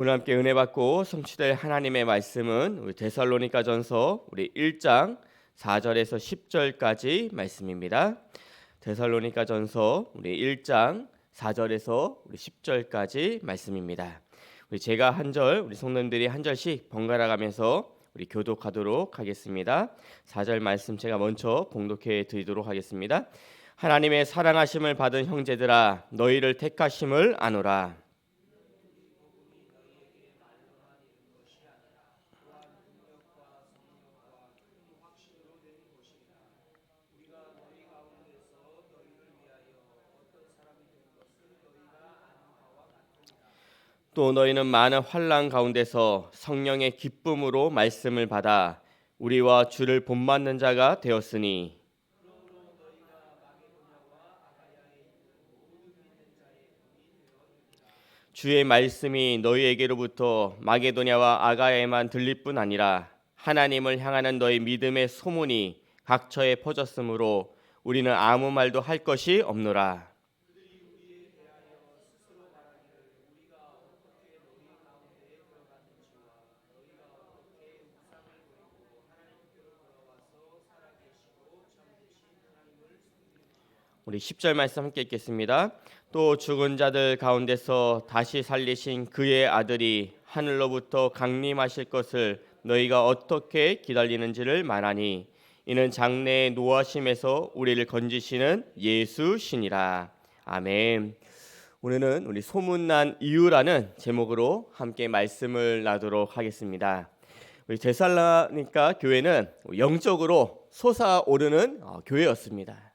오늘 함께 은혜 받고 성취될 하나님의 말씀은 우리 데살로니가전서 우리 1장 4절에서 10절까지 말씀입니다. 데살로니가전서 우리 1장 4절에서 우리 10절까지 말씀입니다. 우리 제가 한 절, 우리 성도님들이 한 절씩 번갈아 가면서 우리 교독하도록 하겠습니다. 4절 말씀 제가 먼저 봉독해 드리도록 하겠습니다. 하나님의 사랑하심을 받은 형제들아, 너희를 택하심을 아노라. 또 너희는 많은 환난 가운데서 성령의 기쁨으로 말씀을 받아 우리와 주를 본받는 자가 되었으니, 주의 말씀이 너희에게로부터 마게도냐와 아가야에만 들릴 뿐 아니라 하나님을 향하는 너희 믿음의 소문이 각처에 퍼졌으므로 우리는 아무 말도 할 것이 없노라. 우리 10절 말씀 함께 읽겠습니다. 또 죽은 자들 가운데서 다시 살리신 그의 아들이 하늘로부터 강림하실 것을 너희가 어떻게 기다리는지를 말하니, 이는 장래의 노하심에서 우리를 건지시는 예수시니라. 아멘. 오늘은 우리 소문난 이유라는 제목으로 함께 말씀을 나누도록 하겠습니다. 우리 데살로니가 교회는 영적으로 솟아오르는 교회였습니다.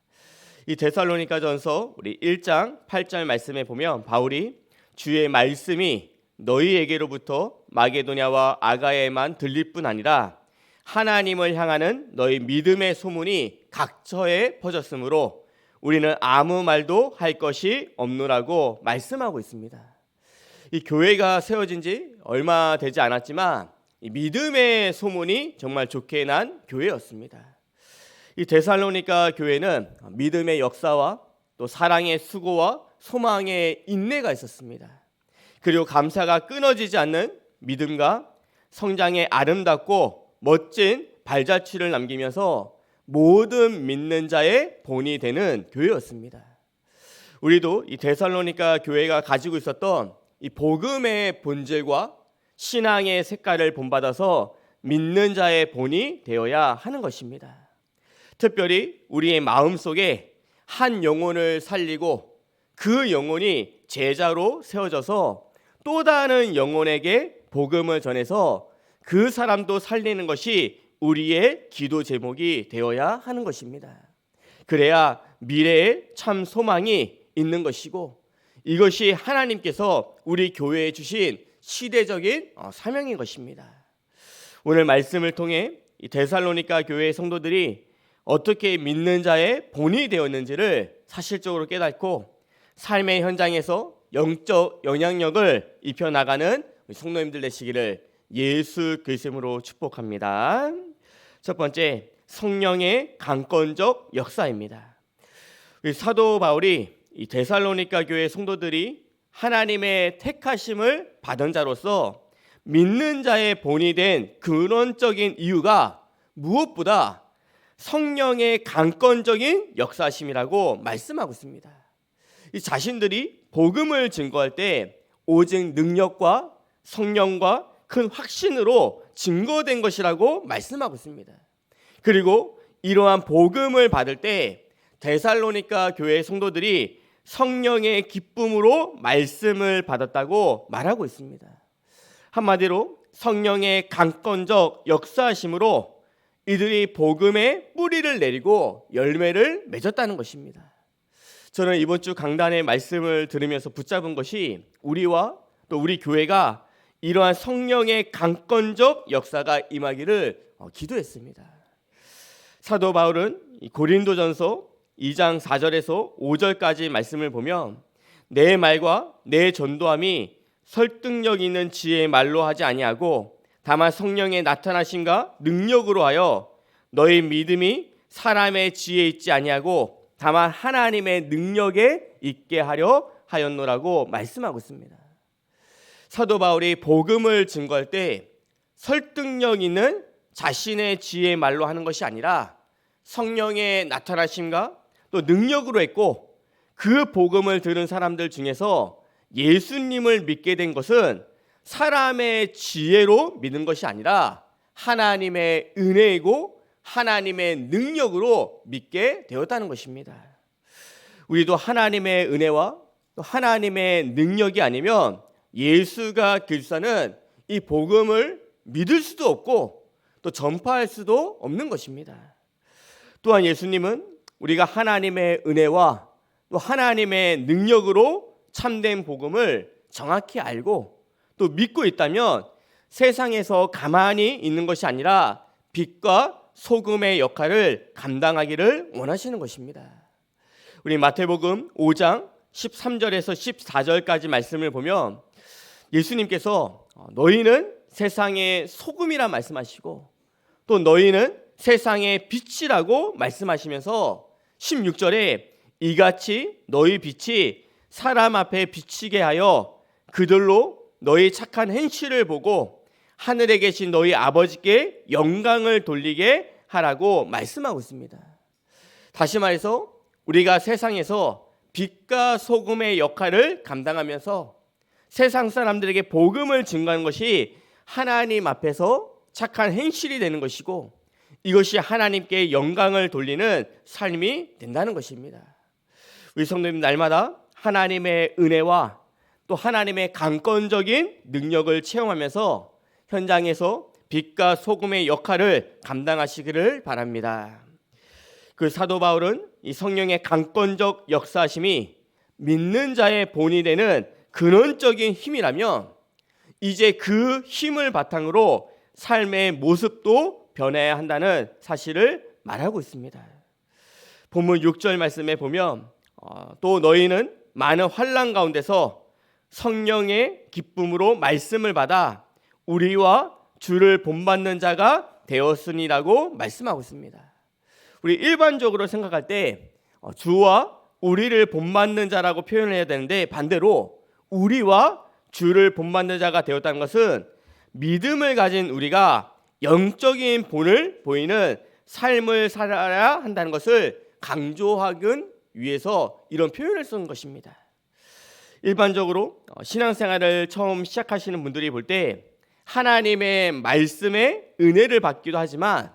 이 데살로니가전서 우리 1장 8절 말씀에 보면 바울이 주의 말씀이 너희에게로부터 마게도냐와 아가야에만 들릴 뿐 아니라 하나님을 향하는 너희 믿음의 소문이 각처에 퍼졌으므로 우리는 아무 말도 할 것이 없노라고 말씀하고 있습니다. 이 교회가 세워진 지 얼마 되지 않았지만 이 믿음의 소문이 정말 좋게 난 교회였습니다. 이 데살로니가 교회는 믿음의 역사와 또 사랑의 수고와 소망의 인내가 있었습니다. 그리고 감사가 끊어지지 않는 믿음과 성장의 아름답고 멋진 발자취를 남기면서 모든 믿는 자의 본이 되는 교회였습니다. 우리도 이 데살로니가 교회가 가지고 있었던 이 복음의 본질과 신앙의 색깔을 본받아서 믿는 자의 본이 되어야 하는 것입니다. 특별히 우리의 마음속에 한 영혼을 살리고 그 영혼이 제자로 세워져서 또 다른 영혼에게 복음을 전해서 그 사람도 살리는 것이 우리의 기도 제목이 되어야 하는 것입니다. 그래야 미래에 참 소망이 있는 것이고, 이것이 하나님께서 우리 교회에 주신 시대적인 사명인 것입니다. 오늘 말씀을 통해 이 데살로니가 교회의 성도들이 어떻게 믿는 자의 본이 되었는지를 사실적으로 깨닫고 삶의 현장에서 영적 영향력을 입혀나가는 성도님들 되시기를 예수 그리스도로 축복합니다. 첫 번째, 성령의 강권적 역사입니다. 사도 바울이 이 데살로니가 교회 성도들이 하나님의 택하심을 받은 자로서 믿는 자의 본이 된 근원적인 이유가 무엇보다 성령의 강권적인 역사심이라고 말씀하고 있습니다. 이 자신들이 복음을 증거할 때 오직 능력과 성령과 큰 확신으로 증거된 것이라고 말씀하고 있습니다. 그리고 이러한 복음을 받을 때 데살로니가 교회 성도들이 성령의 기쁨으로 말씀을 받았다고 말하고 있습니다. 한마디로 성령의 강권적 역사심으로 이들이 복음의 뿌리를 내리고 열매를 맺었다는 것입니다. 저는 이번 주 강단의 말씀을 들으면서 붙잡은 것이 우리와 또 우리 교회가 이러한 성령의 강권적 역사가 임하기를 기도했습니다. 사도 바울은 고린도전서 2장 4절에서 5절까지 말씀을 보면 내 말과 내 전도함이 설득력 있는 지혜의 말로 하지 아니하고 다만 성령의 나타나심과 능력으로 하여 너희 믿음이 사람의 지혜에 있지 아니하고 다만 하나님의 능력에 있게 하려 하였노라고 말씀하고 있습니다. 사도 바울이 복음을 증거할 때 설득력 있는 자신의 지혜의 말로 하는 것이 아니라 성령의 나타나심과 또 능력으로 했고, 그 복음을 들은 사람들 중에서 예수님을 믿게 된 것은 사람의 지혜로 믿는 것이 아니라 하나님의 은혜이고 하나님의 능력으로 믿게 되었다는 것입니다. 우리도 하나님의 은혜와 또 하나님의 능력이 아니면 예수가 그리스도는 이 복음을 믿을 수도 없고 또 전파할 수도 없는 것입니다. 또한 예수님은 우리가 하나님의 은혜와 또 하나님의 능력으로 참된 복음을 정확히 알고 또 믿고 있다면 세상에서 가만히 있는 것이 아니라 빛과 소금의 역할을 감당하기를 원하시는 것입니다. 우리 마태복음 5장 13절에서 14절까지 말씀을 보면 예수님께서 너희는 세상의 소금이라 말씀하시고 또 너희는 세상의 빛이라고 말씀하시면서 16절에 이같이 너희 빛이 사람 앞에 비치게 하여 그들로 너희 착한 행실을 보고 하늘에 계신 너희 아버지께 영광을 돌리게 하라고 말씀하고 있습니다. 다시 말해서 우리가 세상에서 빛과 소금의 역할을 감당하면서 세상 사람들에게 복음을 증거하는 것이 하나님 앞에서 착한 행실이 되는 것이고, 이것이 하나님께 영광을 돌리는 삶이 된다는 것입니다. 우리 성도님, 날마다 하나님의 은혜와 또 하나님의 강권적인 능력을 체험하면서 현장에서 빛과 소금의 역할을 감당하시기를 바랍니다. 그 사도 바울은 이 성령의 강권적 역사하심이 믿는 자의 본이 되는 근원적인 힘이라면 이제 그 힘을 바탕으로 삶의 모습도 변해야 한다는 사실을 말하고 있습니다. 본문 6절 말씀에 보면 또 너희는 많은 환난 가운데서 성령의 기쁨으로 말씀을 받아 우리와 주를 본받는 자가 되었으니라고 말씀하고 있습니다. 우리 일반적으로 생각할 때 주와 우리를 본받는 자라고 표현을 해야 되는데, 반대로 우리와 주를 본받는 자가 되었다는 것은 믿음을 가진 우리가 영적인 본을 보이는 삶을 살아야 한다는 것을 강조하기 위해서 이런 표현을 쓰는 것입니다. 일반적으로 신앙생활을 처음 시작하시는 분들이 볼 때 하나님의 말씀에 은혜를 받기도 하지만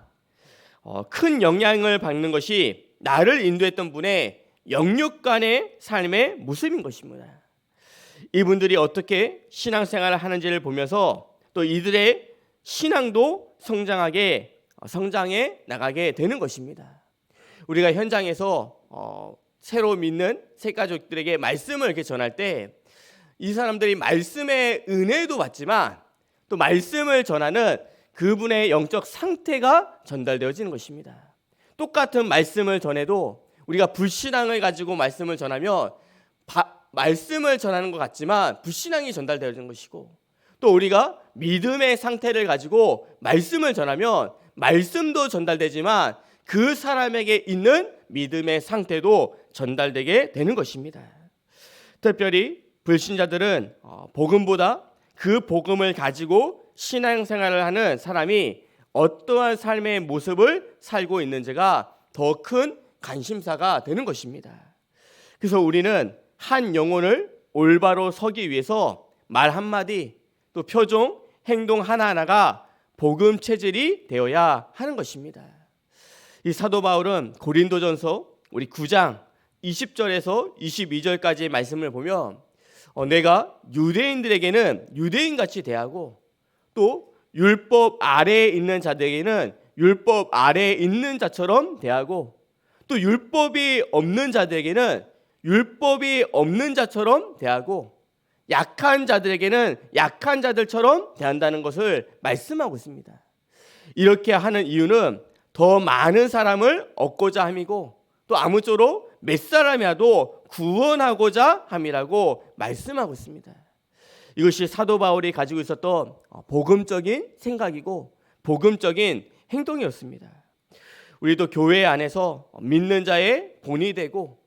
큰 영향을 받는 것이 나를 인도했던 분의 영육간의 삶의 모습인 것입니다. 이분들이 어떻게 신앙생활을 하는지를 보면서 또 이들의 신앙도 성장해 나가게 되는 것입니다. 우리가 현장에서 새로 믿는 새가족들에게 말씀을 이렇게 전할 때 이 사람들이 말씀의 은혜도 받지만 또 말씀을 전하는 그분의 영적 상태가 전달되어지는 것입니다. 똑같은 말씀을 전해도 우리가 불신앙을 가지고 말씀을 전하면 말씀을 전하는 것 같지만 불신앙이 전달되어지는 것이고, 또 우리가 믿음의 상태를 가지고 말씀을 전하면 말씀도 전달되지만 그 사람에게 있는 믿음의 상태도 전달되게 되는 것입니다. 특별히 불신자들은 복음보다 그 복음을 가지고 신앙생활을 하는 사람이 어떠한 삶의 모습을 살고 있는지가 더 큰 관심사가 되는 것입니다. 그래서 우리는 한 영혼을 올바로 서기 위해서 말 한마디, 또 표정, 행동 하나하나가 복음 체질이 되어야 하는 것입니다. 이 사도 바울은 고린도전서 우리 9장 20절에서 22절까지의 말씀을 보면 내가 유대인들에게는 유대인같이 대하고 또 율법 아래에 있는 자들에게는 율법 아래에 있는 자처럼 대하고 또 율법이 없는 자들에게는 율법이 없는 자처럼 대하고 약한 자들에게는 약한 자들처럼 대한다는 것을 말씀하고 있습니다. 이렇게 하는 이유는 더 많은 사람을 얻고자 함이고 또 아무쪼록 몇 사람이라도 구원하고자 함이라고 말씀하고 있습니다. 이것이 사도 바울이 가지고 있었던 복음적인 생각이고 복음적인 행동이었습니다. 우리도 교회 안에서 믿는 자의 본이 되고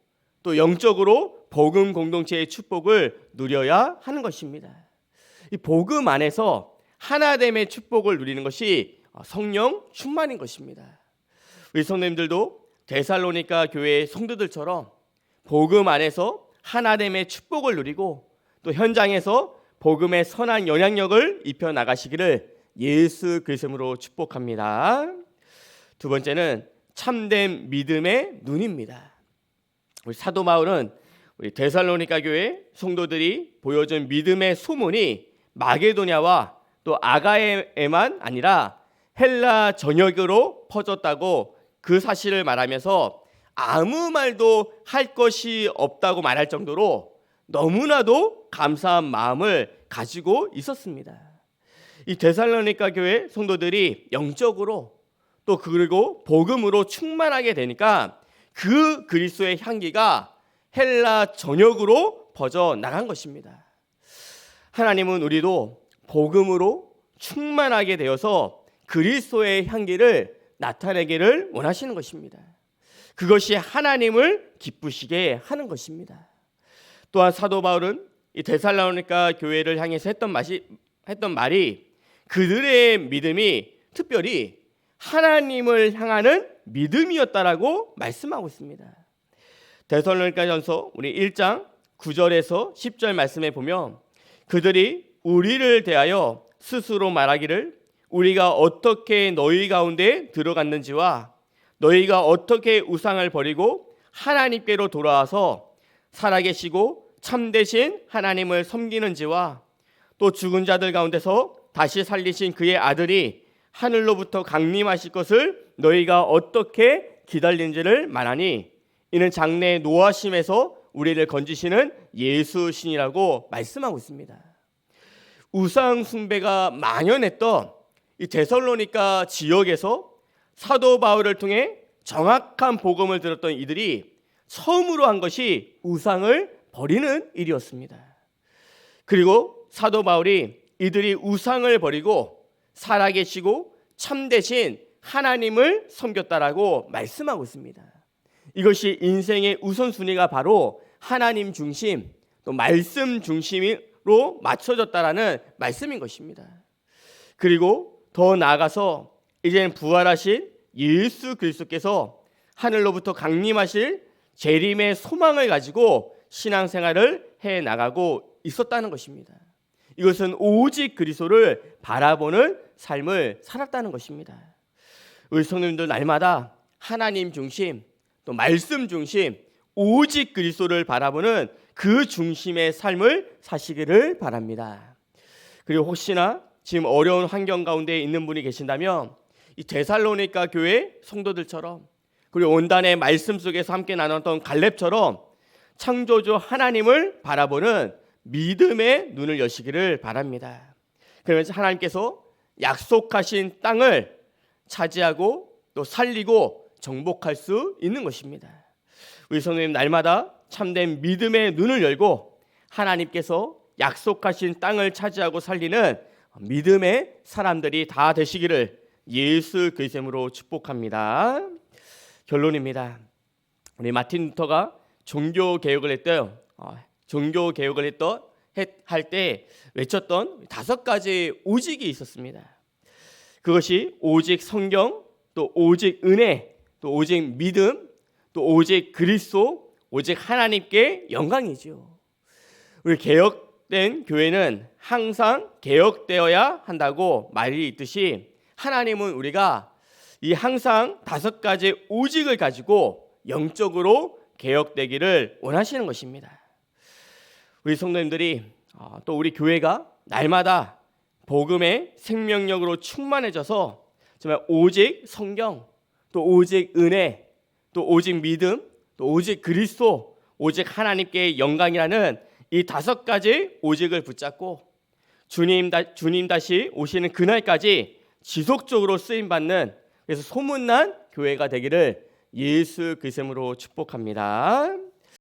또 영적으로 복음 공동체의 축복을 누려야 하는 것입니다. 이 복음 안에서 하나됨의 축복을 누리는 것이 성령 충만인 것입니다. 우리 성도님들도 데살로니가 교회의 성도들처럼 복음 안에서 하나됨의 축복을 누리고 또 현장에서 복음의 선한 영향력을 입혀 나가시기를 예수 그리스도로 축복합니다. 두 번째는 참된 믿음의 눈입니다. 우리 사도 바울은 우리 데살로니가 교회 성도들이 보여준 믿음의 소문이 마게도냐와 또 아가에만 아니라 헬라 전역으로 퍼졌다고 그 사실을 말하면서 아무 말도 할 것이 없다고 말할 정도로 너무나도 감사한 마음을 가지고 있었습니다. 이 데살로니가 교회 성도들이 영적으로 또 그리고 복음으로 충만하게 되니까 그 그리스도의 향기가 헬라 전역으로 퍼져 나간 것입니다. 하나님은 우리도 복음으로 충만하게 되어서 그리스도의 향기를 나타내기를 원하시는 것입니다. 그것이 하나님을 기쁘시게 하는 것입니다. 또한 사도 바울은 이 데살로니가 교회를 향해서 했던 말이 그들의 믿음이 특별히 하나님을 향하는 믿음이었다라고 말씀하고 있습니다. 데살로니가전서 우리 1장 9절에서 10절 말씀에 보면 그들이 우리를 대하여 스스로 말하기를 우리가 어떻게 너희 가운데 들어갔는지와 너희가 어떻게 우상을 버리고 하나님께로 돌아와서 살아계시고 참되신 하나님을 섬기는지와 또 죽은 자들 가운데서 다시 살리신 그의 아들이 하늘로부터 강림하실 것을 너희가 어떻게 기다리는지를 말하니 이는 장래 노하심에서 우리를 건지시는 예수신이라고 말씀하고 있습니다. 우상 숭배가 만연했던 이 데살로니가 지역에서 사도 바울을 통해 정확한 복음을 들었던 이들이 처음으로 한 것이 우상을 버리는 일이었습니다. 그리고 사도 바울이 이들이 우상을 버리고 살아계시고 참되신 하나님을 섬겼다라고 말씀하고 있습니다. 이것이 인생의 우선순위가 바로 하나님 중심 또 말씀 중심으로 맞춰졌다라는 말씀인 것입니다. 그리고 더 나아가서 이제는 부활하신 예수 그리스도께서 하늘로부터 강림하실 재림의 소망을 가지고 신앙생활을 해나가고 있었다는 것입니다. 이것은 오직 그리스도를 바라보는 삶을 살았다는 것입니다. 우리 성도님들 날마다 하나님 중심 또 말씀 중심 오직 그리스도를 바라보는 그 중심의 삶을 사시기를 바랍니다. 그리고 혹시나 지금 어려운 환경 가운데 있는 분이 계신다면 이 데살로니가 교회 성도들처럼 그리고 온단의 말씀 속에서 함께 나눴던 갈렙처럼 창조주 하나님을 바라보는 믿음의 눈을 여시기를 바랍니다. 그러면서 하나님께서 약속하신 땅을 차지하고 또 살리고 정복할 수 있는 것입니다. 우리 성도님 날마다 참된 믿음의 눈을 열고 하나님께서 약속하신 땅을 차지하고 살리는 믿음의 사람들이 다 되시기를 예수 그리스도로 축복합니다. 결론입니다. 우리 마틴 루터가 종교 개혁을 했대요. 종교 개혁을 할 때 외쳤던 5가지 오직이 있었습니다. 그것이 오직 성경, 또 오직 은혜, 또 오직 믿음, 또 오직 그리스도, 오직 하나님께 영광이지요. 우리 개혁된 교회는 항상 개혁되어야 한다고 말이 있듯이 하나님은 우리가 이 항상 5가지 오직을 가지고 영적으로 개혁되기를 원하시는 것입니다. 우리 성도님들이 또 우리 교회가 날마다 복음의 생명력으로 충만해져서 정말 오직 성경, 또 오직 은혜, 또 오직 믿음, 또 오직 그리스도, 오직 하나님께 영광이라는 이 5가지 오직을 붙잡고 주님 다시 오시는 그날까지 지속적으로 쓰임받는 그래서 소문난 교회가 되기를 예수 그리스도로 축복합니다.